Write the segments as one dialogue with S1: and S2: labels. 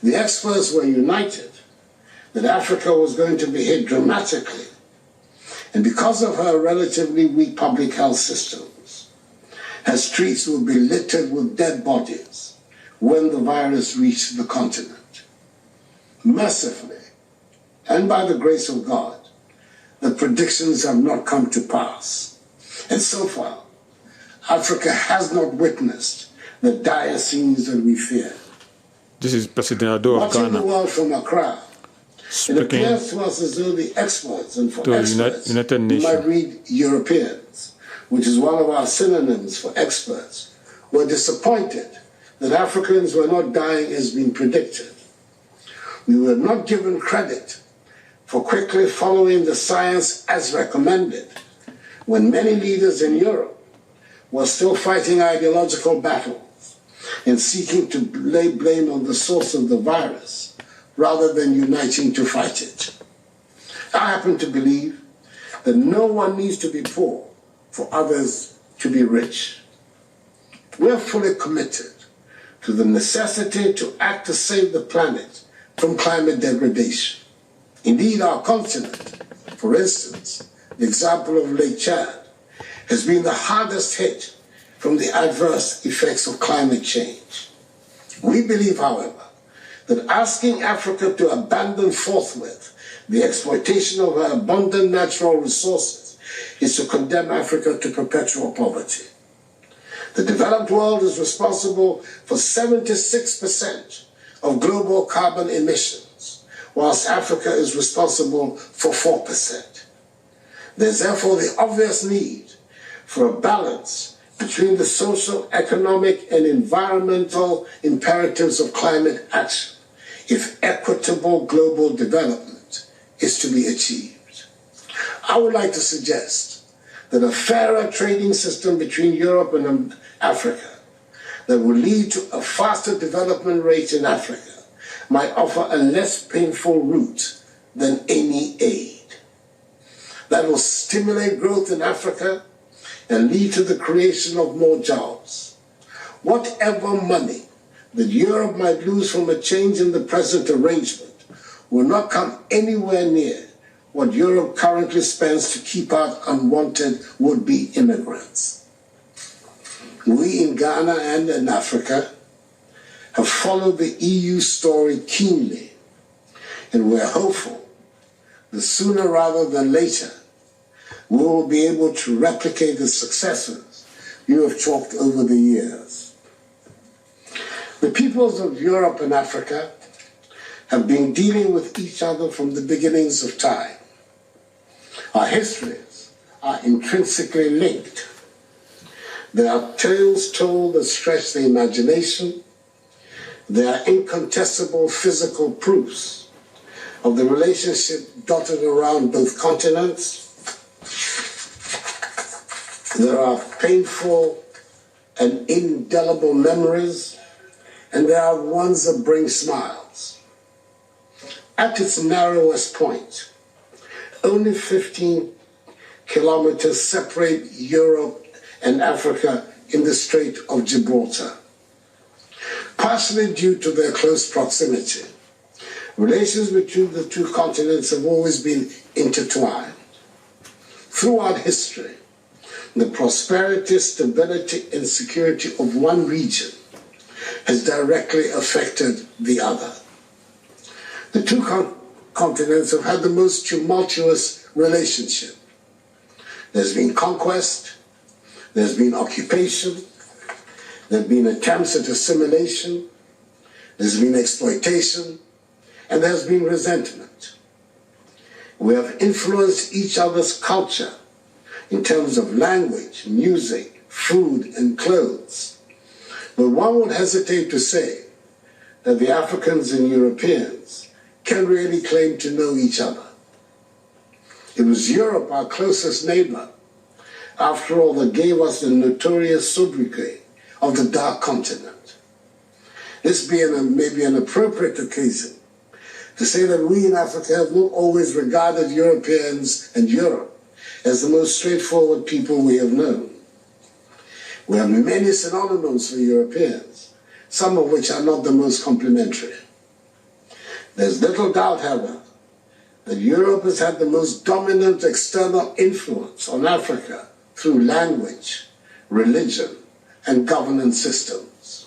S1: The experts were united that Africa was going to be hit dramatically, and because of her relatively weak public health systems, her streets would be littered with dead bodies when the virus reached the continent. Mercifully, and by the grace of God, the predictions have not come to pass. And so far, Africa has not witnessed the dire scenes that we feared.
S2: This is President Addo of Ghana.
S1: Watching the world from Accra, it appears to us as though the experts, and for experts, you might read Europeans, which is one of our synonyms for experts, were disappointed that Africans were not dying as been predicted. We were not given credit for quickly following the science as recommended, when many leaders in Europe were still fighting ideological battles and seeking to lay blame on the source of the virus rather than uniting to fight it. I happen to believe that no one needs to be poor for others to be rich. We're fully committed to the necessity to act to save the planet from climate degradation. Indeed, our continent, for instance, the example of Lake Chad, has been the hardest hit from the adverse effects of climate change. We believe, however, that asking Africa to abandon forthwith the exploitation of her abundant natural resources is to condemn Africa to perpetual poverty. The developed world is responsible for 76% of global carbon emissions, whilst Africa is responsible for 4%. There's therefore the obvious need for a balance between the social, economic, and environmental imperatives of climate action if equitable global development is to be achieved. I would like to suggest that a fairer trading system between Europe and Africa that will lead to a faster development rate in Africa might offer a less painful route than any aid. That will stimulate growth in Africa and lead to the creation of more jobs. Whatever money that Europe might lose from a change in the present arrangement will not come anywhere near what Europe currently spends to keep out unwanted would-be immigrants. We in Ghana and in Africa have followed the EU story keenly, and we're hopeful that sooner rather than later, we will be able to replicate the successes you have chalked over the years. The peoples of Europe and Africa have been dealing with each other from the beginnings of time. Our histories are intrinsically linked. There are tales told that stretch the imagination. There are incontestable physical proofs of the relationship dotted around both continents. There are painful and indelible memories, and there are ones that bring smiles. At its narrowest point, only 15 kilometers separate Europe and Africa in the Strait of Gibraltar. Partially due to their close proximity, relations between the two continents have always been intertwined. Throughout history, the prosperity, stability, and security of one region has directly affected the other. The two continents have had the most tumultuous relationship. There's been conquest, there's been occupation, there have been attempts at assimilation, there's been exploitation, and there's been resentment. We have influenced each other's culture in terms of language, music, food, and clothes. But one would hesitate to say that the Africans and Europeans can really claim to know each other. It was Europe, our closest neighbor, after all, that gave us the notorious sobriquet of the Dark Continent. This being maybe an appropriate occasion to say that we in Africa have not always regarded Europeans and Europe as the most straightforward people we have known. We have many synonyms for Europeans, some of which are not the most complimentary. There's little doubt, however, that Europe has had the most dominant external influence on Africa through language, religion, and governance systems.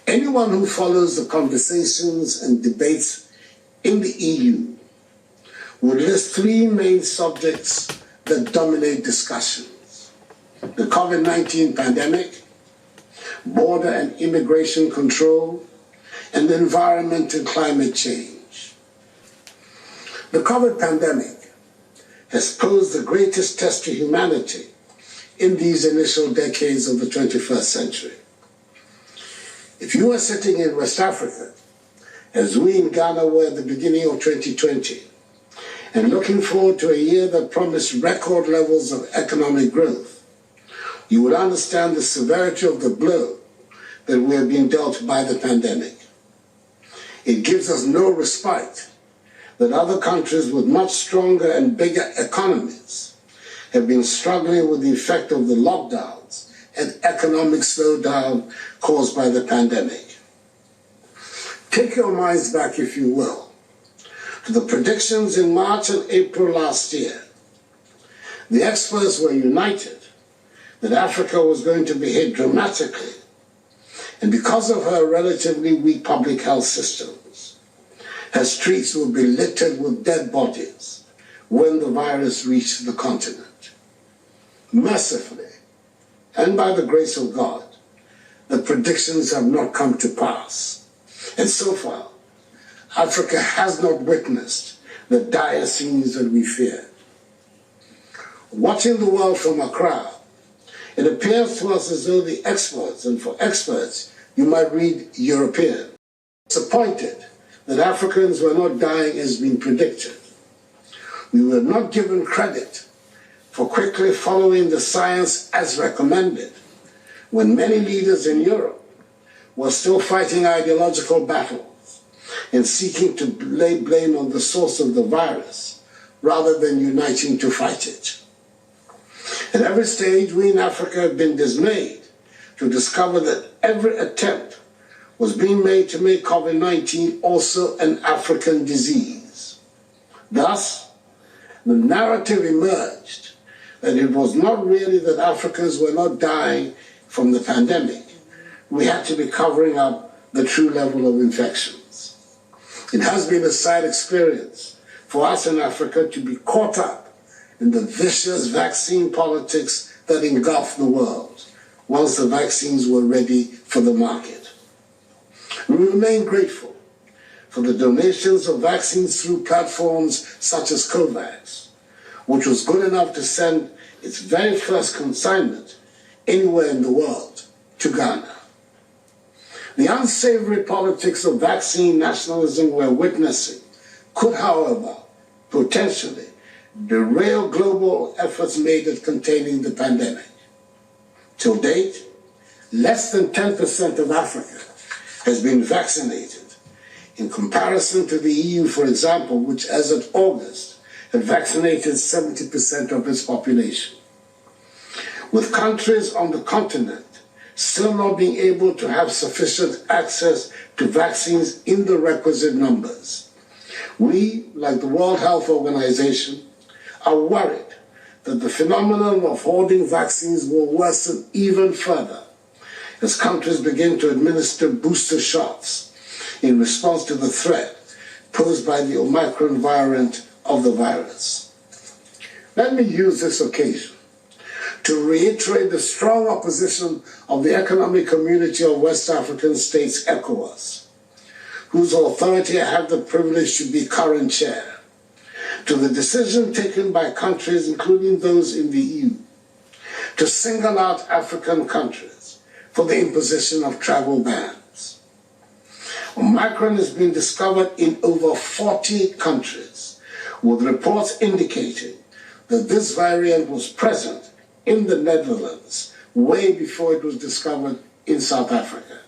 S1: Anyone who follows the conversations and debates in the EU would list three main subjects that dominate discussions: the COVID-19 pandemic, border and immigration control, and environment and climate change. The COVID pandemic has posed the greatest test to humanity in these initial decades of the 21st century. If you were sitting in West Africa, as we in Ghana were at the beginning of 2020, and looking forward to a year that promised record levels of economic growth, you would understand the severity of the blow that we have been dealt by the pandemic. It gives us no respite that other countries with much stronger and bigger economies have been struggling with the effect of the lockdowns and economic slowdown caused by the pandemic. Take your minds back, if you will, to the predictions in March and April last year. The experts were united that Africa was going to be hit dramatically, and because of her relatively weak public health systems, her streets would be littered with dead bodies when the virus reached the continent. Mercifully, and by the grace of God, the predictions have not come to pass. And so far, Africa has not witnessed the dire scenes that we feared. Watching the world from Accra, it appears to us as though the experts, and for experts, you might read European, disappointed that Africans were not dying as been predicted. We were not given credit for quickly following the science as recommended when many leaders in Europe were still fighting ideological battles and seeking to lay blame on the source of the virus rather than uniting to fight it. At every stage, we in Africa have been dismayed to discover that every attempt was being made to make COVID-19 also an African disease. Thus, the narrative emerged that it was not really that Africans were not dying from the pandemic. We had to be covering up the true level of infections. It has been a sad experience for us in Africa to be caught up in the vicious vaccine politics that engulfed the world once the vaccines were ready for the market. We remain grateful for the donations of vaccines through platforms such as COVAX, which was good enough to send its very first consignment anywhere in the world to Ghana. The unsavory politics of vaccine nationalism we're witnessing could, however, potentially derail global efforts made at containing the pandemic. Till date, less than 10% of Africa has been vaccinated, in comparison to the EU, for example, which as of August had vaccinated 70% of its population. With countries on the continent still not being able to have sufficient access to vaccines in the requisite numbers, we, like the World Health Organization, are worried that the phenomenon of hoarding vaccines will worsen even further as countries begin to administer booster shots in response to the threat posed by the Omicron variant of the virus. Let me use this occasion to reiterate the strong opposition of the Economic Community of West African States, ECOWAS, whose authority I have the privilege to be current chair, to the decision taken by countries, including those in the EU, to single out African countries for the imposition of travel bans. Omicron has been discovered in over 40 countries, with reports indicating that this variant was present in the Netherlands way before it was discovered in South Africa.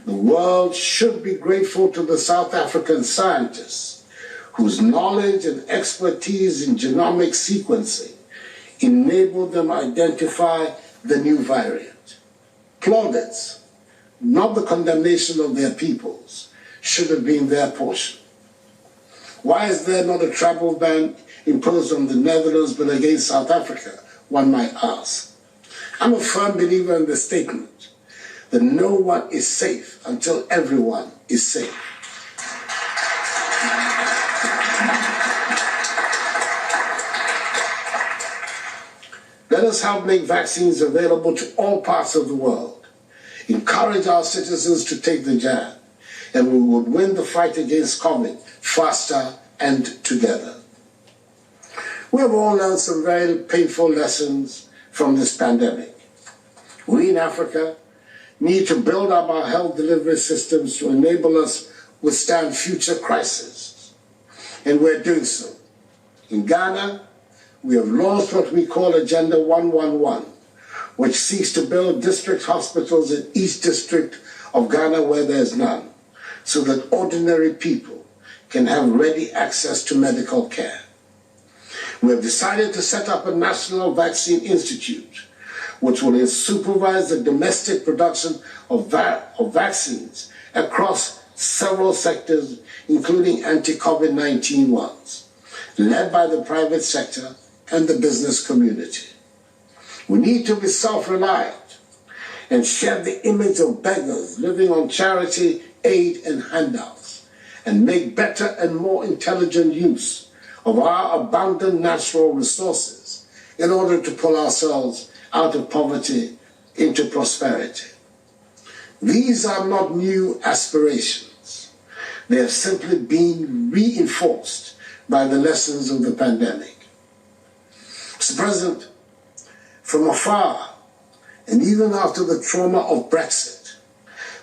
S1: The world should be grateful to the South African scientists whose knowledge and expertise in genomic sequencing enabled them to identify the new variant. Plaudits, not the condemnation of their peoples, should have been their portion? Why is there not a travel ban imposed on the Netherlands but against South Africa, one might ask? I'm a firm believer in the statement that no one is safe until everyone is safe. Let us help make vaccines available to all parts of the world, encourage our citizens to take the jab, and we would win the fight against COVID faster and together. We have all learned some very painful lessons from this pandemic. We in Africa need to build up our health delivery systems to enable us withstand future crises, and we're doing so. In Ghana, we have launched what we call Agenda 111, which seeks to build district hospitals in each district of Ghana where there's none, so that ordinary people can have ready access to medical care. We have decided to set up a National Vaccine Institute, which will supervise the domestic production of vaccines across several sectors, including anti-COVID-19 ones, led by the private sector and the business community. We need to be self-reliant and shed the image of beggars living on charity, aid, and handouts, and make better and more intelligent use of our abundant natural resources in order to pull ourselves out of poverty into prosperity. These are not new aspirations. They have simply been reinforced by the lessons of the pandemic. Mr. President, from afar, and even after the trauma of Brexit,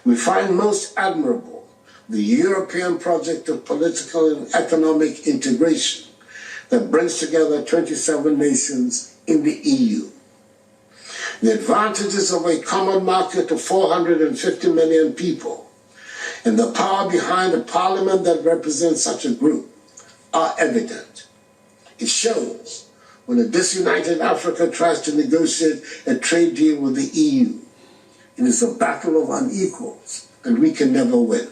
S1: we find most admirable the European project of political and economic integration that brings together 27 nations in the EU. The advantages of a common market of 450 million people and the power behind a parliament that represents such a group are evident. It shows when a disunited Africa tries to negotiate a trade deal with the EU. It is a battle of unequals, and we can never win.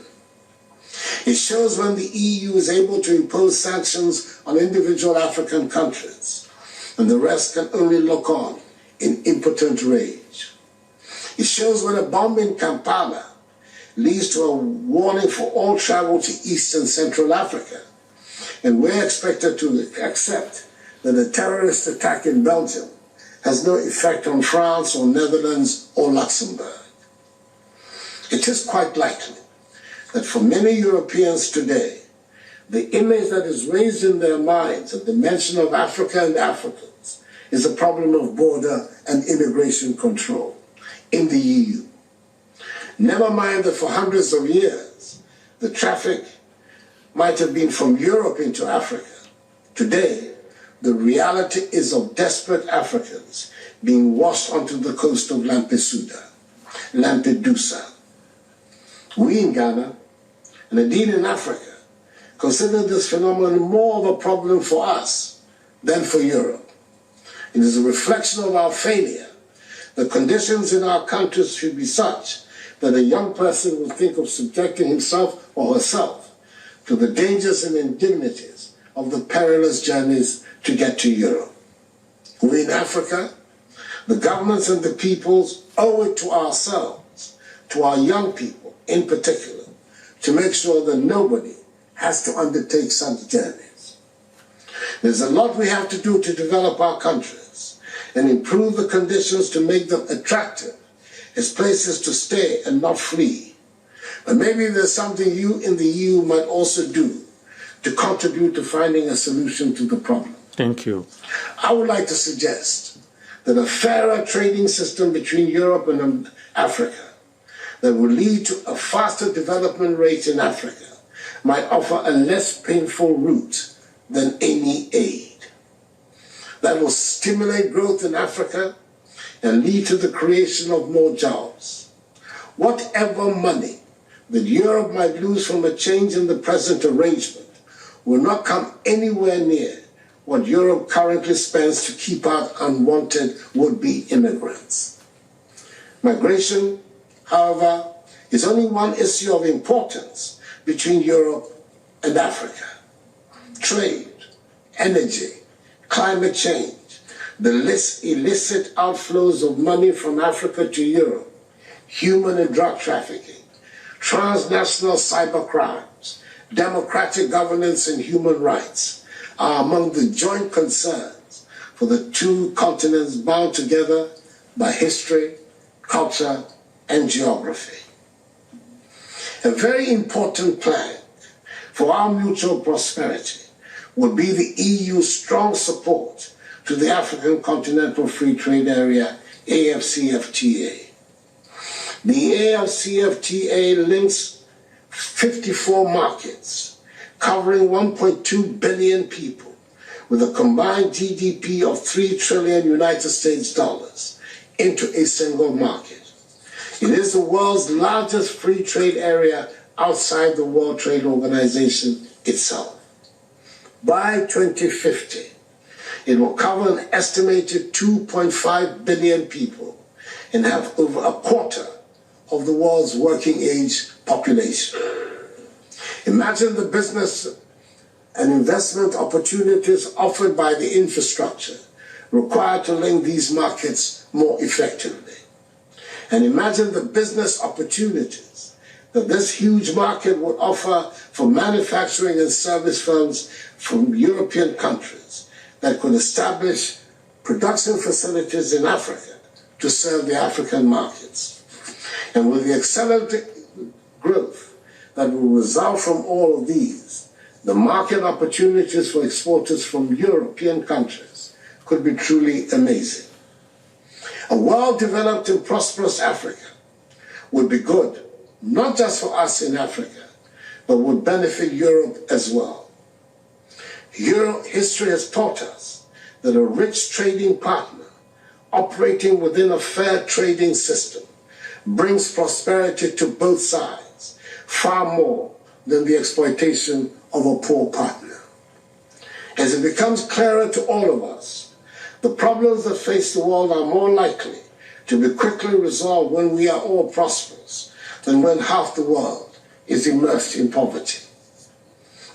S1: It shows when the EU is able to impose sanctions on individual African countries, and the rest can only look on in impotent rage. It shows when a bomb in Kampala leads to a warning for all travel to East and Central Africa, and we're expected to accept that a terrorist attack in Belgium has no effect on France or Netherlands or Luxembourg. It is quite likely that for many Europeans today, the image that is raised in their minds at the mention of Africa and Africans is a problem of border and immigration control in the EU. Never mind that for hundreds of years, the traffic might have been from Europe into Africa. Today, the reality is of desperate Africans being washed onto the coast of Lampedusa. We in Ghana, and indeed in Africa, consider this phenomenon more of a problem for us than for Europe. It is a reflection of our failure. The conditions in our countries should be such that a young person will think of subjecting himself or herself to the dangers and indignities of the perilous journeys to get to Europe. We in Africa, the governments and the peoples owe it to ourselves, to our young people in particular, to make sure that nobody has to undertake such journeys. There's a lot we have to do to develop our countries and improve the conditions to make them attractive as places to stay and not flee. But maybe there's something you in the EU might also do to contribute to finding a solution to the problem.
S2: Thank you.
S1: I would like to suggest that a fairer trading system between Europe and Africa that would lead to a faster development rate in Africa might offer a less painful route than any aid. That will stimulate growth in Africa and lead to the creation of more jobs. Whatever money that Europe might lose from a change in the present arrangement will not come anywhere near what Europe currently spends to keep out unwanted would-be immigrants. Migration, however, is only one issue of importance between Europe and Africa. Trade, energy, climate change, the illicit outflows of money from Africa to Europe, human and drug trafficking, transnational cyber crimes, democratic governance and human rights are among the joint concerns for the two continents bound together by history, culture, and geography. A very important plank for our mutual prosperity would be the EU's strong support to the African Continental Free Trade Area, AFCFTA. The AFCFTA links 54 markets, covering 1.2 billion people, with a combined GDP of $3 trillion United States dollars, into a single market. It is the world's largest free trade area outside the World Trade Organization itself. By 2050, it will cover an estimated 2.5 billion people and have over a quarter of the world's working age population. Imagine the business and investment opportunities offered by the infrastructure required to link these markets more effectively. And imagine the business opportunities that this huge market would offer for manufacturing and service firms from European countries that could establish production facilities in Africa to serve the African markets. And with the accelerated growth that will result from all of these, the market opportunities for exporters from European countries could be truly amazing. A well-developed and prosperous Africa would be good, not just for us in Africa, but would benefit Europe as well. History has taught us that a rich trading partner operating within a fair trading system brings prosperity to both sides, far more than the exploitation of a poor partner. As it becomes clearer to all of us, the problems that face the world are more likely to be quickly resolved when we are all prosperous than when half the world is immersed in poverty.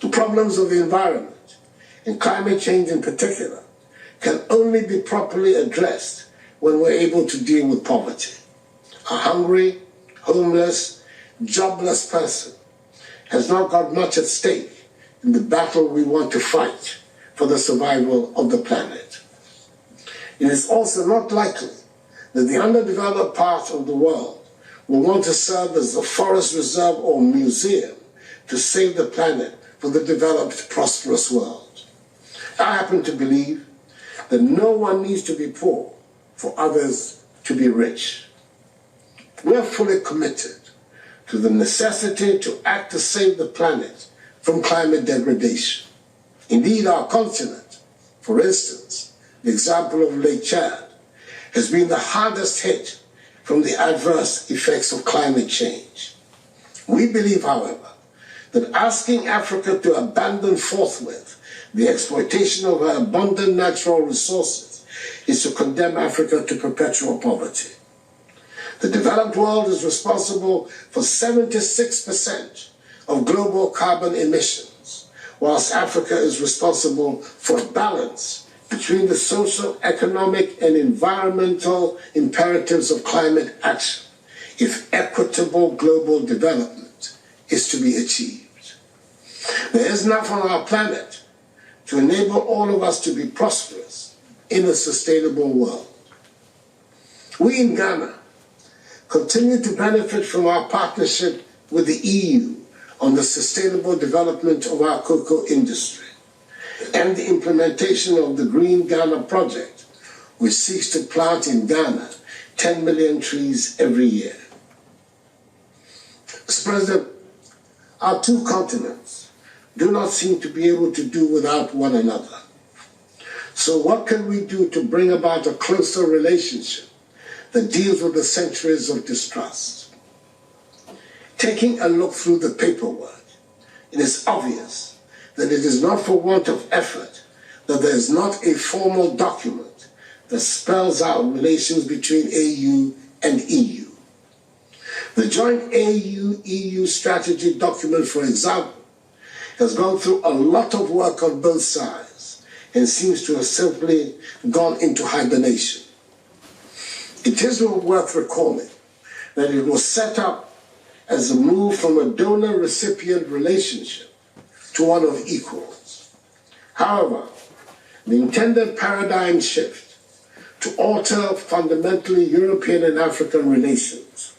S1: The problems of the environment, and climate change in particular, can only be properly addressed when we're able to deal with poverty. A hungry, homeless, jobless person has not got much at stake in the battle we want to fight for the survival of the planet. It is also not likely that the underdeveloped part of the world will want to serve as a forest reserve or museum to save the planet for the developed, prosperous world. I happen to believe that no one needs to be poor for others to be rich. We are fully committed to the necessity to act to save the planet from climate degradation. Indeed, our continent, for instance, the example of Lake Chad, has been the hardest hit from the adverse effects of climate change. We believe, however, that asking Africa to abandon forthwith the exploitation of her abundant natural resources is to condemn Africa to perpetual poverty. The developed world is responsible for 76% of global carbon emissions, whilst Africa is responsible for a balance between the social, economic, and environmental imperatives of climate action if equitable global development is to be achieved. There is enough on our planet to enable all of us to be prosperous in a sustainable world. We in Ghana continue to benefit from our partnership with the EU on the sustainable development of our cocoa industry and the implementation of the Green Ghana project, which seeks to plant in Ghana 10 million trees every year. Mr. President, our two continents do not seem to be able to do without one another. So what can we do to bring about a closer relationship that deals with the centuries of distrust? Taking a look through the paperwork, it is obvious that it is not for want of effort that there is not a formal document that spells out relations between AU and EU. The joint AU-EU strategy document, for example, has gone through a lot of work on both sides and seems to have simply gone into hibernation. It is worth recalling that it was set up as a move from a donor-recipient relationship to one of equals. However, the intended paradigm shift to alter fundamentally European and African relations